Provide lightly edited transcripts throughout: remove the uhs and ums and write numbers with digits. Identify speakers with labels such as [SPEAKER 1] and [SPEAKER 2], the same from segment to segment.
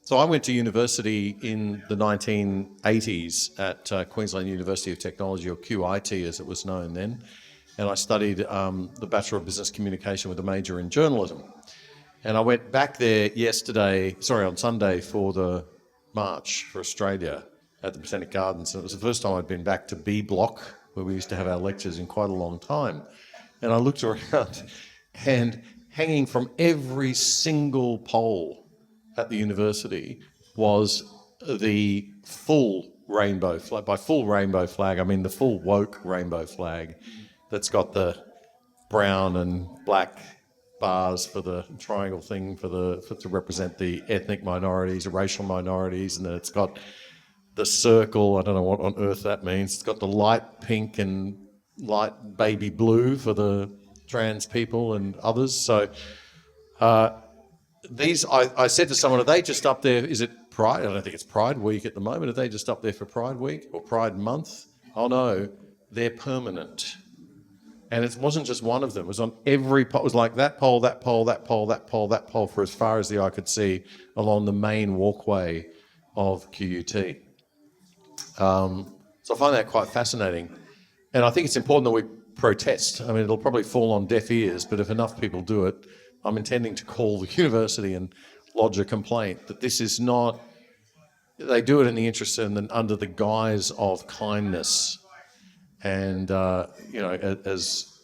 [SPEAKER 1] So I went to university in the 1980s at Queensland University of Technology, or QIT as it was known then, and I studied the Bachelor of Business Communication with a major in journalism. And I went back there on Sunday for the March for Australia at the Botanic Gardens. And it was the first time I'd been back to B Block, where we used to have our lectures, in quite a long time. And I looked around, and hanging from every single pole at the university was the full rainbow flag. By full rainbow flag, I mean the full woke rainbow flag that's got the brown and black bars for the triangle thing to represent the ethnic minorities, the racial minorities, and then it's got the circle. I don't know what on earth that means. It's got the light pink and light baby blue for the trans people and others. So I said to someone, are they just up there? Is it Pride? I don't think it's Pride Week at the moment. Are they just up there for Pride Week or Pride Month? Oh no, they're permanent. And it wasn't just one of them. It was on every pole. It was like that pole, that pole, that pole, that pole, that pole, for as far as the eye could see along the main walkway of QUT. So I find that quite fascinating. And I think it's important that we protest. I mean, it'll probably fall on deaf ears, but if enough people do it, I'm intending to call the university and lodge a complaint that this is not, they do it in the interest and under the guise of kindness. And,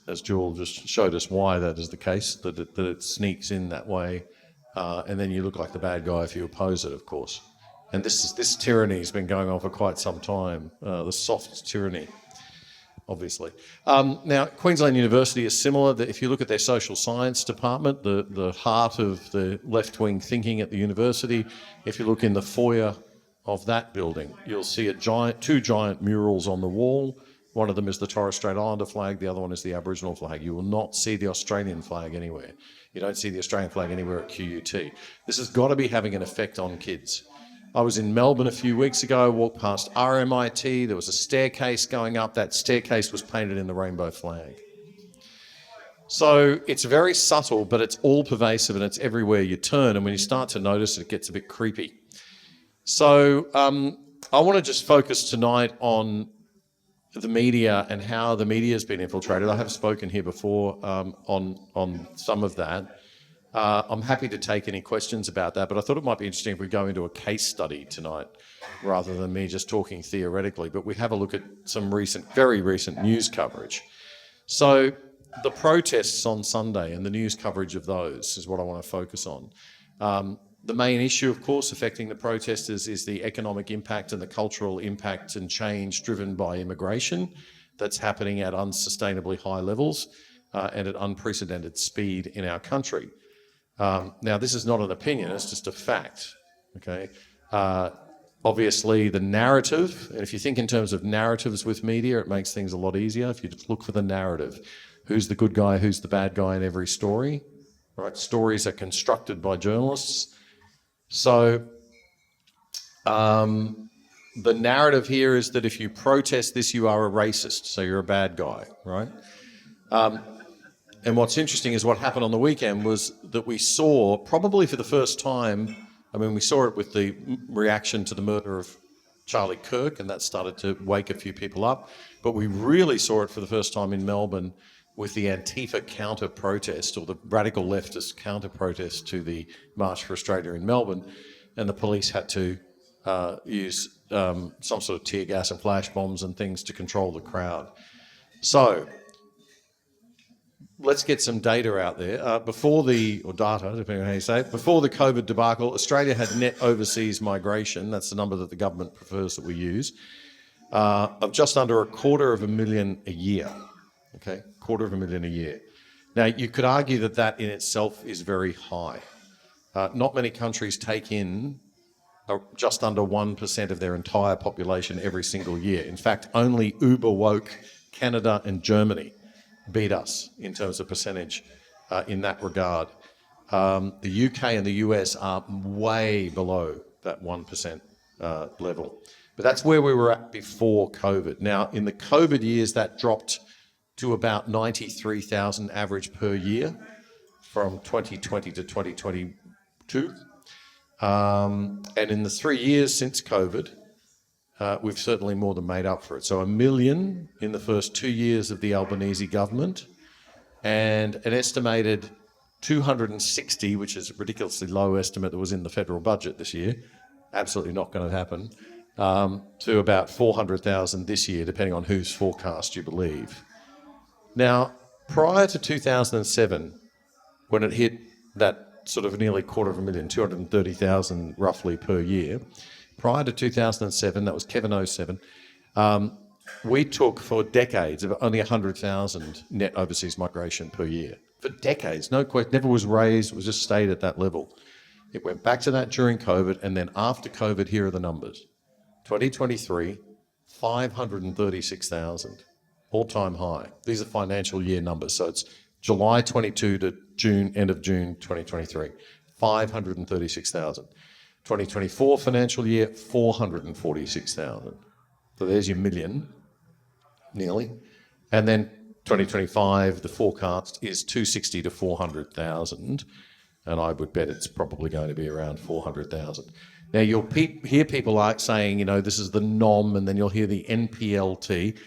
[SPEAKER 1] as Jewel just showed us why that is the case, that it sneaks in that way. And then you look like the bad guy if you oppose it, of course. And this tyranny has been going on for quite some time, the soft tyranny, obviously. Now, Queensland University is similar. If you look at their social science department, the heart of the left-wing thinking at the university, if you look in the foyer of that building, you'll see two giant murals on the wall. One of them is the Torres Strait Islander flag, the other one is the Aboriginal flag. You will not see the Australian flag anywhere. You don't see the Australian flag anywhere at QUT. This has got to be having an effect on kids. I was in Melbourne a few weeks ago, I walked past RMIT, there was a staircase going up, that staircase was painted in the rainbow flag. So it's very subtle, but it's all pervasive and it's everywhere you turn, and when you start to notice it gets a bit creepy. So I want to just focus tonight on the media and how the media has been infiltrated. I have spoken here before on some of that. I'm happy to take any questions about that, but I thought it might be interesting if we go into a case study tonight rather than me just talking theoretically, but we have a look at some very recent news coverage. So the protests on Sunday and the news coverage of those is what I want to focus on. The main issue, of course, affecting the protesters is the economic impact and the cultural impact and change driven by immigration that's happening at unsustainably high levels and at unprecedented speed in our country. Now, this is not an opinion, it's just a fact, okay? Obviously, the narrative, and if you think in terms of narratives with media, it makes things a lot easier if you just look for the narrative. Who's the good guy, who's the bad guy in every story, right? Stories are constructed by journalists. So the narrative here is that if you protest this, you are a racist, so you're a bad guy, right? And what's interesting is what happened on the weekend was that we saw, probably for the first time, I mean, we saw it with the reaction to the murder of Charlie Kirk, and that started to wake a few people up, but we really saw it for the first time in Melbourne with the Antifa counter-protest, or the radical leftist counter-protest to the March for Australia in Melbourne, and the police had to use some sort of tear gas and flash bombs and things to control the crowd. So let's get some data out there. Data, depending on how you say it, before the COVID debacle, Australia had net overseas migration, that's the number that the government prefers that we use, of just under 250,000 a year. Okay, 250,000 a year. Now, you could argue that that in itself is very high. Not many countries take in just under 1% of their entire population every single year. In fact, only uber woke Canada and Germany beat us in terms of percentage in that regard. The UK and the US are way below that 1% level. But that's where we were at before COVID. Now, in the COVID years, that dropped to about 93,000 average per year from 2020 to 2022. And in the 3 years since COVID, we've certainly more than made up for it. So 1 million in the first 2 years of the Albanese government, and an estimated 260, which is a ridiculously low estimate that was in the federal budget this year, absolutely not going to happen, to about 400,000 this year, depending on whose forecast you believe. Now, prior to 2007, when it hit that sort of nearly 250,000, 230,000 roughly per year, prior to 2007, that was Kevin 07, we took for decades of only 100,000 net overseas migration per year. For decades, no question, never was raised, it was just stayed at that level. It went back to that during COVID, and then after COVID, here are the numbers. 2023, 536,000, all-time high. These are financial year numbers, so it's July 22 to June, end of June 2023, 536,000. 2024 financial year, 446,000. So there's your million, nearly. And then 2025, the forecast is 260 to 400,000, and I would bet it's probably going to be around 400,000. Now, you'll hear people like saying, you know, this is the NOM, and then you'll hear the NPLT.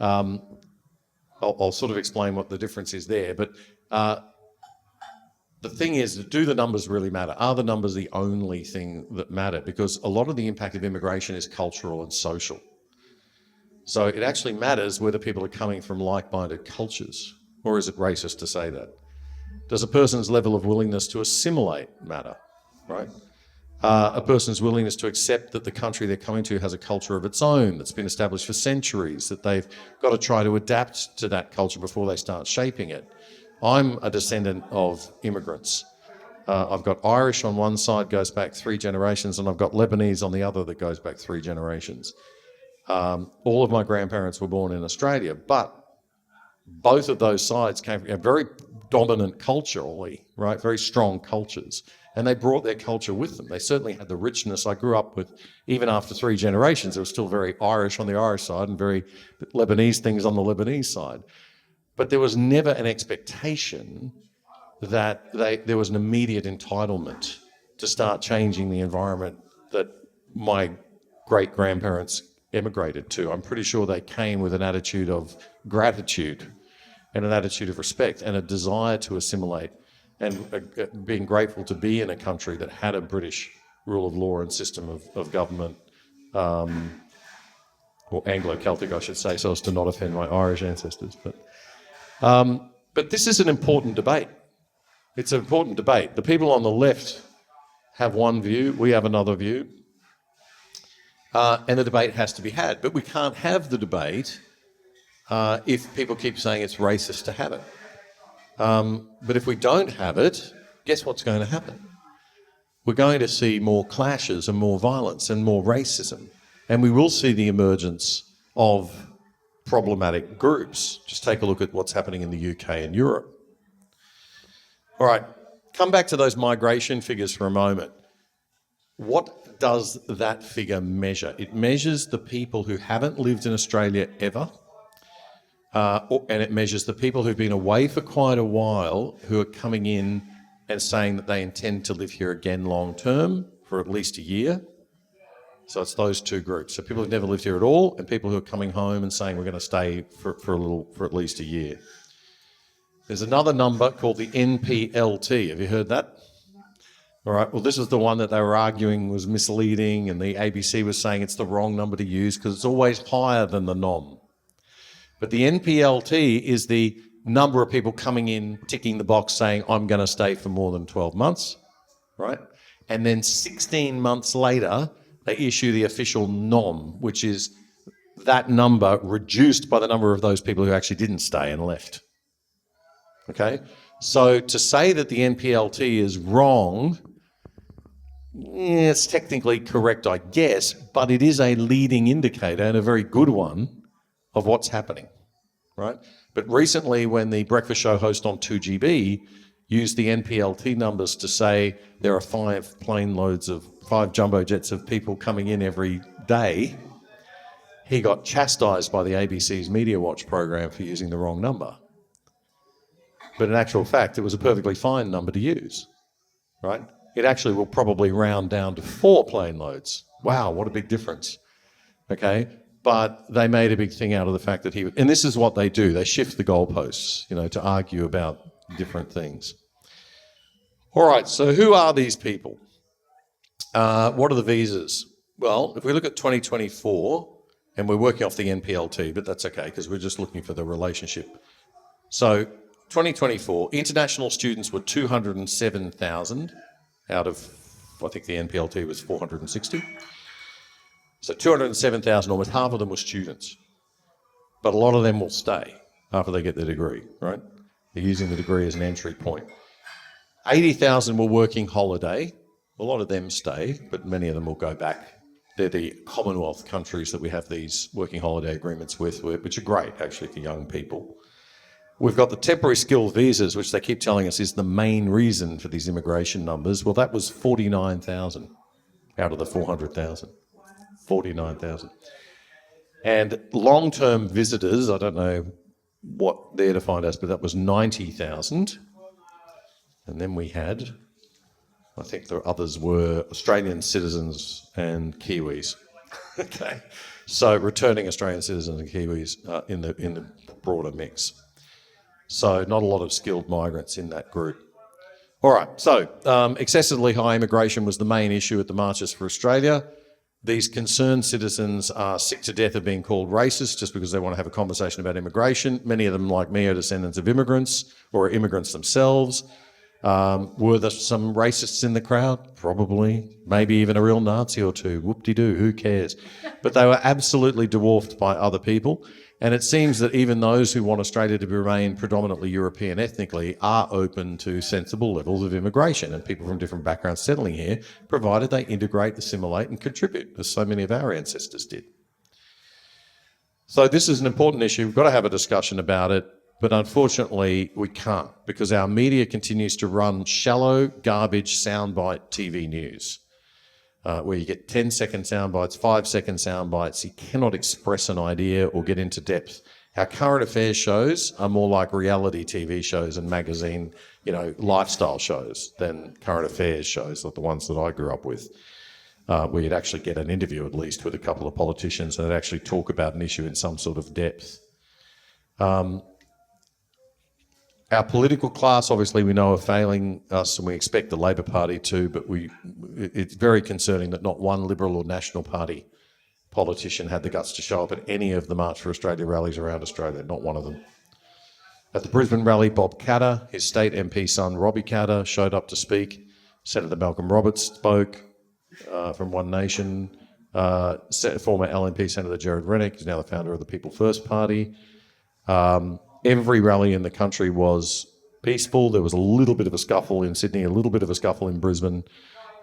[SPEAKER 1] I'll sort of explain what the difference is there, but the thing is, do the numbers really matter? Are the numbers the only thing that matter? Because a lot of the impact of immigration is cultural and social. So it actually matters whether people are coming from like-minded cultures, or is it racist to say that? Does a person's level of willingness to assimilate matter, right? A person's willingness to accept that the country they're coming to has a culture of its own that's been established for centuries, that they've got to try to adapt to that culture before they start shaping it. I'm a descendant of immigrants. I've got Irish on one side, goes back 3 generations, and I've got Lebanese on the other that goes back 3 generations. All of my grandparents were born in Australia, but both of those sides came from very dominant culturally, right? Very strong cultures. And they brought their culture with them. They certainly had the richness I grew up with. Even after 3 generations, it was still very Irish on the Irish side and very Lebanese things on the Lebanese side. But there was never an expectation that there was an immediate entitlement to start changing the environment that my great-grandparents emigrated to. I'm pretty sure they came with an attitude of gratitude and an attitude of respect and a desire to assimilate, and being grateful to be in a country that had a British rule of law and system of government, or Anglo-Celtic, I should say, so as to not offend my Irish ancestors. But this is an important debate. It's an important debate. The people on the left have one view, we have another view, and the debate has to be had. But we can't have the debate if people keep saying it's racist to have it. But if we don't have it, guess what's going to happen? We're going to see more clashes and more violence and more racism. And we will see the emergence of problematic groups. Just take a look at what's happening in the UK and Europe. All right, come back to those migration figures for a moment. What does that figure measure? It measures the people who haven't lived in Australia ever, and it measures the people who've been away for quite a while who are coming in and saying that they intend to live here again long term for at least a year. So it's those two groups. So people who've never lived here at all, and people who are coming home and saying we're going to stay for at least a year. There's another number called the NPLT. Have you heard that? All right, well, this is the one that they were arguing was misleading, and the ABC was saying it's the wrong number to use because it's always higher than the NOM. But the NPLT is the number of people coming in, ticking the box saying, I'm going to stay for more than 12 months, right? And then 16 months later, they issue the official NOM, which is that number reduced by the number of those people who actually didn't stay and left. Okay? So to say that the NPLT is wrong, it's technically correct, I guess, but it is a leading indicator, and a very good one, of what's happening, right? But recently, when the breakfast show host on 2GB used the NPLT numbers to say there are 5 jumbo jets of people coming in every day, he got chastised by the ABC's Media Watch program for using the wrong number. But in actual fact, it was a perfectly fine number to use, right? it actually will probably round down to 4 plane loads. Wow, what a big difference. Okay, but they made a big thing out of the fact that and this is what they do, they shift the goalposts, to argue about different things. All right, so who are these people? What are the visas? Well, if we look at 2024, and we're working off the NPLT, but that's okay because we're just looking for the relationship. So 2024, international students were 207,000 out of, I think the NPLT was 460. So 207,000, almost half of them were students. But a lot of them will stay after they get their degree, right? They're using the degree as an entry point. 80,000 were working holiday. A lot of them stay, but many of them will go back. They're the Commonwealth countries that we have these working holiday agreements with, which are great, actually, for young people. We've got the temporary skilled visas, which they keep telling us is the main reason for these immigration numbers. Well, that was 49,000 out of the 400,000. 49,000. And long-term visitors, I don't know what they're defined as, but that was 90,000. And then we had, I think the others were Australian citizens and Kiwis. Okay, so returning Australian citizens and Kiwis in the broader mix. So not a lot of skilled migrants in that group. All right, so excessively high immigration was the main issue at the Marches for Australia. These concerned citizens are sick to death of being called racist just because they want to have a conversation about immigration. Many of them, like me, are descendants of immigrants or immigrants themselves. Were there some racists in the crowd? Probably. Maybe even a real Nazi or two. Whoop-de-doo, who cares? But they were absolutely dwarfed by other people. And it seems that even those who want Australia to remain predominantly European ethnically are open to sensible levels of immigration and people from different backgrounds settling here, provided they integrate, assimilate and contribute, as so many of our ancestors did. So this is an important issue. We've got to have a discussion about it. But unfortunately, we can't because our media continues to run shallow, garbage, soundbite TV news, where you get 10-second soundbites, 5-second soundbites. You cannot express an idea or get into depth. Our current affairs shows are more like reality TV shows and magazine, lifestyle shows than current affairs shows, like the ones that I grew up with, where you'd actually get an interview at least with a couple of politicians and they'd actually talk about an issue in some sort of depth. Our political class, obviously, we know are failing us, and we expect the Labor Party to, but it's very concerning that not one Liberal or National Party politician had the guts to show up at any of the March for Australia rallies around Australia, not one of them. At the Brisbane rally, Bob Katter, his state MP son Robbie Katter, showed up to speak. Senator Malcolm Roberts spoke from One Nation. Former LNP Senator Gerard Rennick is now the founder of the People First Party. Every rally in the country was peaceful. There was a little bit of a scuffle in Sydney, a little bit of a scuffle in Brisbane,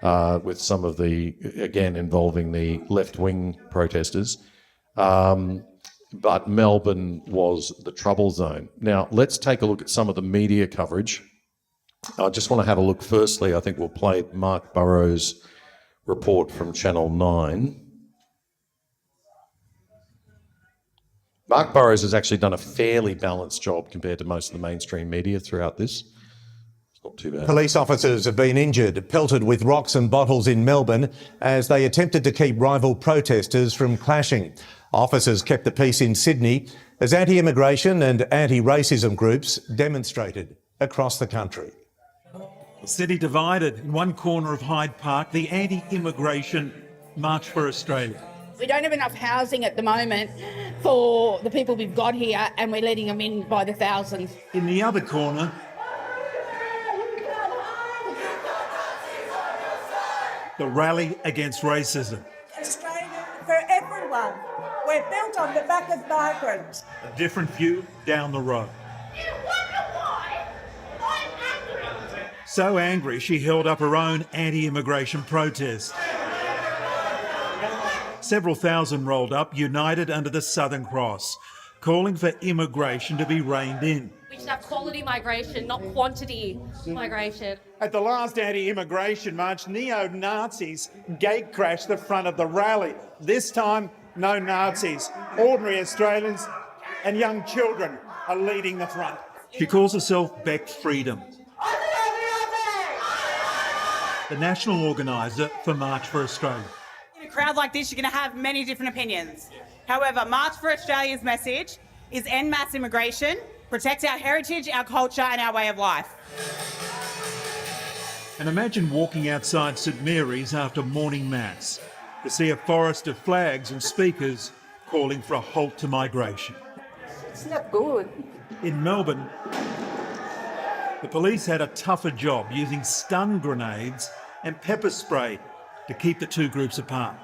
[SPEAKER 1] with some of again, involving the left-wing protesters. But Melbourne was the trouble zone. Now, let's take a look at some of the media coverage. I just want to have a look. Firstly, I think we'll play Mark Burrows' report from Channel 9. Mark Burrows has actually done a fairly balanced job compared to most of the mainstream media throughout this. It's not too bad.
[SPEAKER 2] Police officers have been injured, pelted with rocks and bottles in Melbourne as they attempted to keep rival protesters from clashing. Officers kept the peace in Sydney as anti-immigration and anti-racism groups demonstrated across the country.
[SPEAKER 3] The city divided. In one corner of Hyde Park, the anti-immigration March for Australia.
[SPEAKER 4] We don't have enough housing at the moment for the people we've got here, and we're letting them in by the thousands.
[SPEAKER 3] In the other corner, the rally against racism.
[SPEAKER 5] Australia for everyone. We're built on the back of migrants.
[SPEAKER 3] A different view down the road.
[SPEAKER 6] You wonder why I'm angry.
[SPEAKER 3] So angry, she held up her own anti-immigration protest. Several thousand rolled up, united under the Southern Cross, calling for immigration to be reined in.
[SPEAKER 6] We should have quality migration, not quantity migration.
[SPEAKER 7] At the last anti-immigration march, neo-Nazis gate-crashed the front of the rally. This time, no Nazis. Ordinary Australians and young children are leading the front.
[SPEAKER 3] She calls herself Beck Freedom. the national organiser for March for Australia.
[SPEAKER 8] In a crowd like this, you're going to have many different opinions. However, March for Australia's message is end mass immigration, protect our heritage, our culture and our way of life.
[SPEAKER 3] And imagine walking outside St Mary's after morning mass to see a forest of flags and speakers calling for a halt to migration.
[SPEAKER 9] It's not good.
[SPEAKER 3] In Melbourne, the police had a tougher job using stun grenades and pepper spray to keep the two groups apart.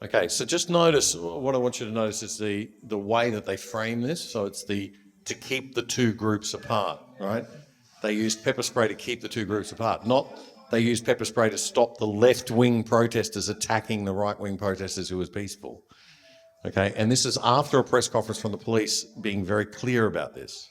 [SPEAKER 1] Okay, so just notice, what I want you to notice is the way that they frame this. So it's to keep the two groups apart, right? They used pepper spray to keep the two groups apart, not they used pepper spray to stop the left-wing protesters attacking the right-wing protesters who was peaceful. Okay, and this is after a press conference from the police being very clear about this.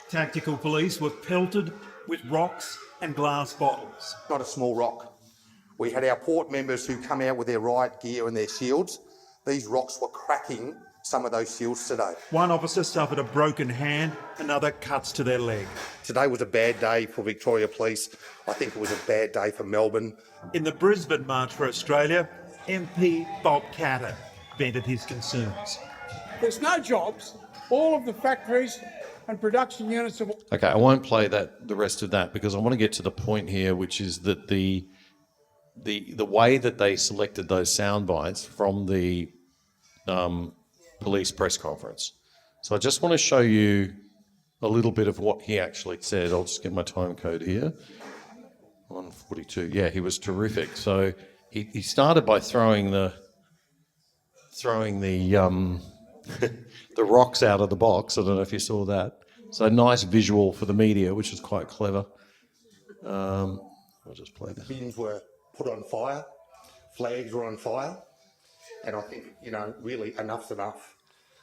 [SPEAKER 3] Tactical police were pelted with rocks and glass bottles.
[SPEAKER 10] Not a small rock. We had our port members who come out with their riot gear and their shields. These rocks were cracking some of those shields today.
[SPEAKER 3] One officer suffered a broken hand, another cuts to their leg.
[SPEAKER 10] Today was a bad day for Victoria Police. I think it was a bad day for Melbourne.
[SPEAKER 3] In the Brisbane March for Australia, MP Bob Katter vented his concerns.
[SPEAKER 11] There's no jobs. All of the factories and production units of...
[SPEAKER 1] Okay, I won't play the rest of that because I want to get to the point here, which is that the way that they selected those sound bites from the police press conference. So I just want to show you a little bit of what he actually said. I'll just get my time code here. 142. Yeah, he was terrific. So he started by throwing the the rocks out of the box. I don't know if you saw that. So nice visual for the media, which is quite clever. I'll just play that.
[SPEAKER 10] Bins were put on fire, flags were on fire, and I think, really enough's enough.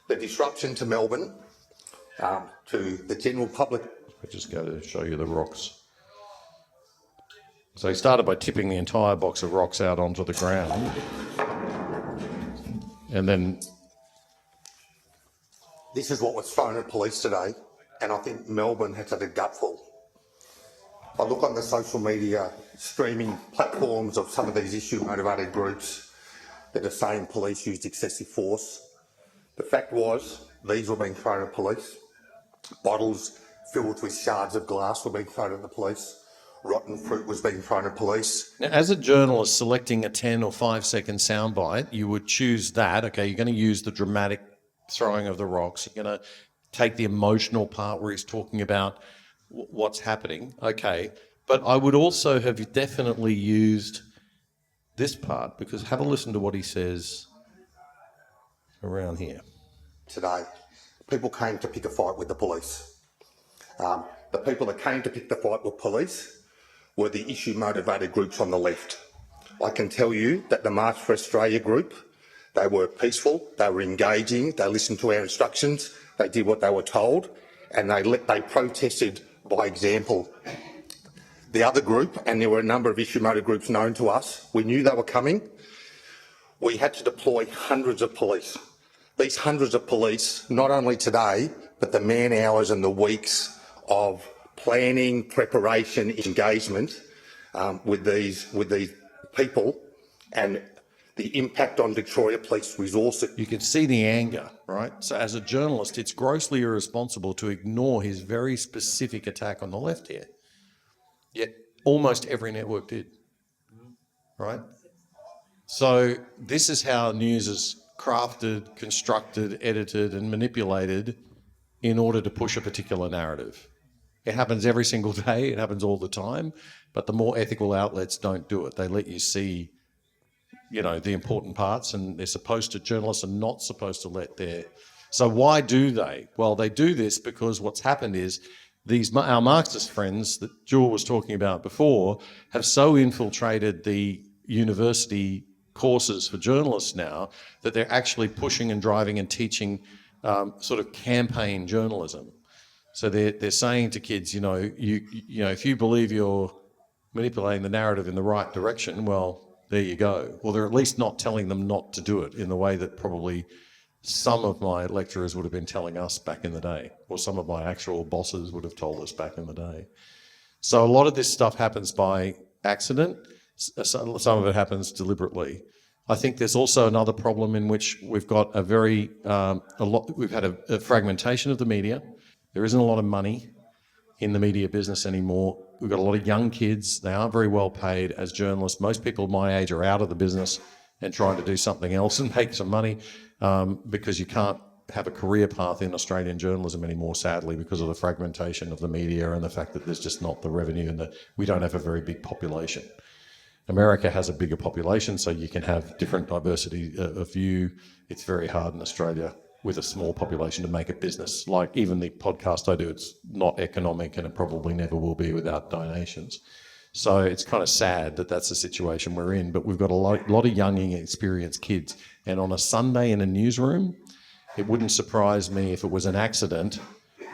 [SPEAKER 10] The disruption to Melbourne, to the general public.
[SPEAKER 1] I just go to show you the rocks. So he started by tipping the entire box of rocks out onto the ground. And then...
[SPEAKER 10] This is what was thrown at police today, and I think Melbourne has had a gutful. I look on the social media streaming platforms of some of these issue-motivated groups that are saying police used excessive force. The fact was, these were being thrown at police. Bottles filled with shards of glass were being thrown at the police. Rotten fruit was being thrown at police.
[SPEAKER 1] Now, as a journalist selecting a 10 or 5 second soundbite, you would choose that. Okay, you're going to use the dramatic throwing of the rocks. You're going to take the emotional part where he's talking about what's happening. Okay, but I would also have definitely used this part, because have a listen to what he says around here.
[SPEAKER 10] Today, people came to pick a fight with the police. The people that came to pick the fight with police were the issue-motivated groups on the left. I can tell you that the March for Australia group, they were peaceful, they were engaging, they listened to our instructions, they did what they were told, and they protested by example. The other group, and there were a number of issue-motivated groups known to us, we knew they were coming. We had to deploy hundreds of police. These hundreds of police, not only today, but the man hours and the weeks of planning, preparation, engagement with these people, and the impact on Victoria Police resources.
[SPEAKER 1] You can see the anger, right? So as a journalist, it's grossly irresponsible to ignore his very specific attack on the left here. Yet almost every network did, right? So this is how news is crafted, constructed, edited and manipulated in order to push a particular narrative. It happens every single day, it happens all the time, but the more ethical outlets don't do it. They let you see, the important parts, and journalists are not supposed to let their... So why do they? Well, they do this because what's happened is our Marxist friends that Jewel was talking about before have so infiltrated the university courses for journalists now that they're actually pushing and driving and teaching sort of campaign journalism. So they're saying to kids, if you believe you're manipulating the narrative in the right direction, well, there you go. Or they're at least not telling them not to do it in the way that probably some of my lecturers would have been telling us back in the day, or some of my actual bosses would have told us back in the day. So a lot of this stuff happens by accident. Some of it happens deliberately. I think there's also another problem in which we've got we've had a fragmentation of the media. There isn't a lot of money in the media business anymore. We've got a lot of young kids. They aren't very well paid as journalists. Most people my age are out of the business and trying to do something else and make some money because you can't have a career path in Australian journalism anymore, sadly, because of the fragmentation of the media and the fact that there's just not the revenue and we don't have a very big population. America has a bigger population, so you can have different diversity of view. It's very hard in Australia with a small population to make a business. Like even the podcast I do, it's not economic and it probably never will be without donations. So it's kind of sad that that's the situation we're in, but we've got a lot of young, inexperienced kids. And on a Sunday in a newsroom, it wouldn't surprise me if it was an accident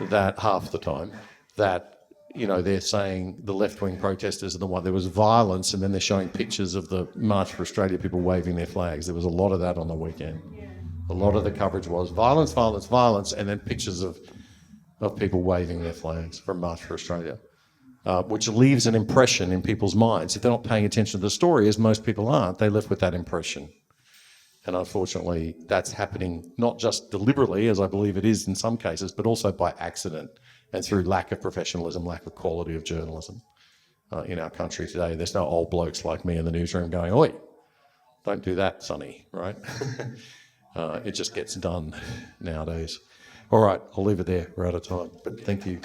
[SPEAKER 1] that half the time that, you know, they're saying the left-wing protesters are the one. There was violence, and then they're showing pictures of the March for Australia, people waving their flags. There was a lot of that on the weekend. A lot of the coverage was violence, violence, violence, and then pictures of people waving their flags from March for Australia, which leaves an impression in people's minds. If they're not paying attention to the story, as most people aren't, they left with that impression. And unfortunately, that's happening not just deliberately, as I believe it is in some cases, but also by accident and through lack of professionalism, lack of quality of journalism in our country today. There's no old blokes like me in the newsroom going, "Oi, don't do that, sonny," right? It just gets done nowadays. All right, I'll leave it there. We're out of time, but thank you.